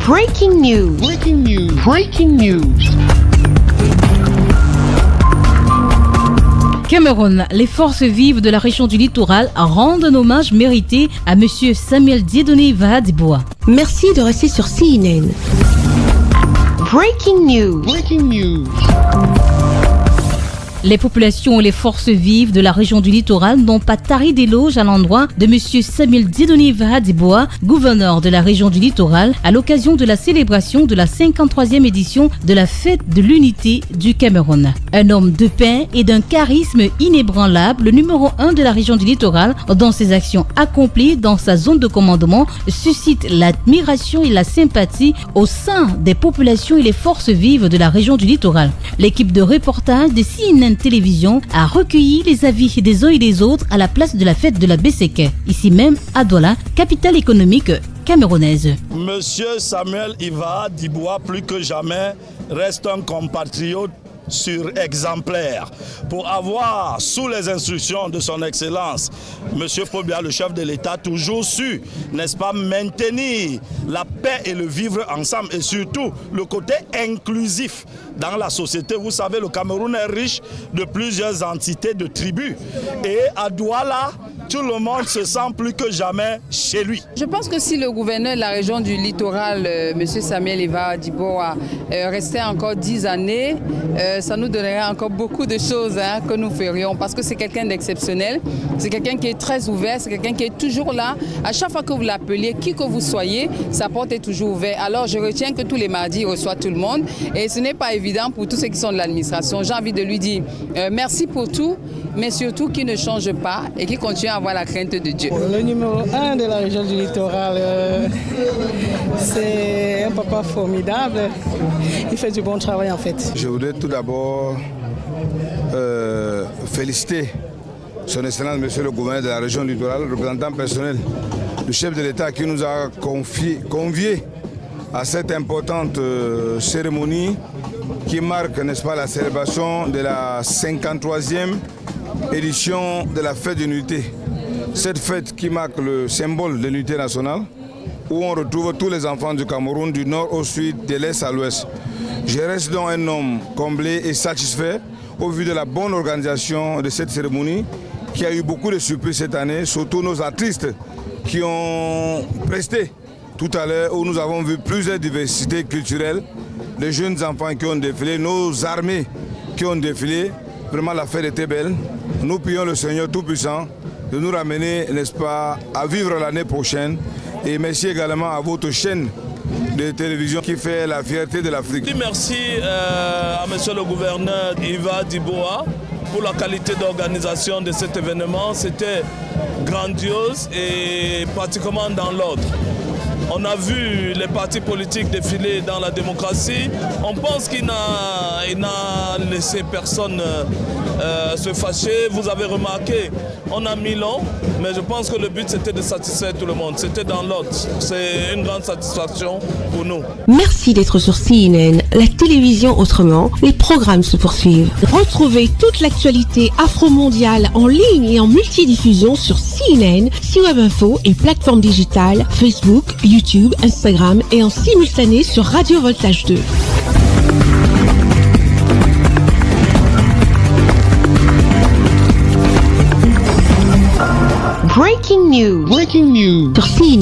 Breaking news. Breaking news. Breaking news. Cameroun, les forces vives de la région du littoral rendent un hommage mérité à M. Samuel Dieudonné Vahadiboa. Merci de rester sur CNN. Breaking news. Breaking news. Les populations et les forces vives de la région du littoral n'ont pas tari d'éloges à l'endroit de M. Samuel Dieudonné Vahadiboa, gouverneur de la région du littoral, à l'occasion de la célébration de la 53e édition de la fête de l'unité du Cameroun. Un homme de paix et d'un charisme inébranlable, le numéro 1 de la région du littoral, dans ses actions accomplies dans sa zone de commandement, suscite l'admiration et la sympathie au sein des populations et les forces vives de la région du littoral. L'équipe de reportage de CNN Télévision a recueilli les avis des uns et des autres à la place de la fête de la Besséké, ici même à Douala, capitale économique camerounaise. Monsieur Samuel Vahadiboa, plus que jamais, reste un compatriote exemplaire pour avoir, sous les instructions de son Excellence, Monsieur Paul Biya, le chef de l'État, toujours su, n'est-ce pas, maintenir la paix et le vivre ensemble et surtout le côté inclusif dans la société. Vous savez, le Cameroun est riche de plusieurs entités, de tribus et à Douala, tout le monde se sent plus que jamais chez lui. Je pense que si le gouverneur de la région du littoral, M. Samuel Vahadiboa, restait encore 10 années, ça nous donnerait encore beaucoup de choses que nous ferions parce que c'est quelqu'un d'exceptionnel, c'est quelqu'un qui est très ouvert, c'est quelqu'un qui est toujours là. À chaque fois que vous l'appeliez, qui que vous soyez, sa porte est toujours ouverte. Alors je retiens que tous les mardis, il reçoit tout le monde et ce n'est pas évident pour tous ceux qui sont de l'administration. J'ai envie de lui dire merci pour tout, mais surtout qu'il ne change pas et qu'il continue à avoir la crainte de Dieu. Le numéro 1 de la région du littoral, c'est un papa formidable. Il fait du bon travail en fait. Je voudrais tout d'abord féliciter son Excellence, Monsieur le gouverneur de la région du littoral, le représentant personnel du chef de l'État qui nous a conviés à cette importante cérémonie qui marque, n'est-ce pas, la célébration de la 53e édition de la fête de l'unité. Cette fête qui marque le symbole de l'unité nationale, où on retrouve tous les enfants du Cameroun, du nord au sud, de l'est à l'ouest. Je reste donc un homme comblé et satisfait au vu de la bonne organisation de cette cérémonie, qui a eu beaucoup de surprises cette année, surtout nos artistes qui ont presté tout à l'heure, où nous avons vu plusieurs diversités culturelles, les jeunes enfants qui ont défilé, nos armées qui ont défilé. Vraiment, la fête était belle. Nous prions le Seigneur Tout-Puissant de nous ramener, n'est-ce pas, à vivre l'année prochaine. Et merci également à votre chaîne de télévision qui fait la fierté de l'Afrique. Merci à monsieur le gouverneur Vahadiboa pour la qualité d'organisation de cet événement. C'était grandiose et pratiquement dans l'ordre. On a vu les partis politiques défiler dans la démocratie. On pense qu'il n'a laissé personne se fâcher. Vous avez remarqué, on a mis long, mais je pense que le but c'était de satisfaire tout le monde. C'était dans l'ordre. C'est une grande satisfaction pour nous. Merci d'être sur CNN, la télévision autrement. Les programmes se poursuivent. Retrouvez toute l'actualité afro-mondiale en ligne et en multidiffusion sur CNN, C-Web Info et plateformes digitales, Facebook, YouTube, Instagram et en simultané sur Radio Voltage 2. Breaking news. Breaking news. Sur CNN.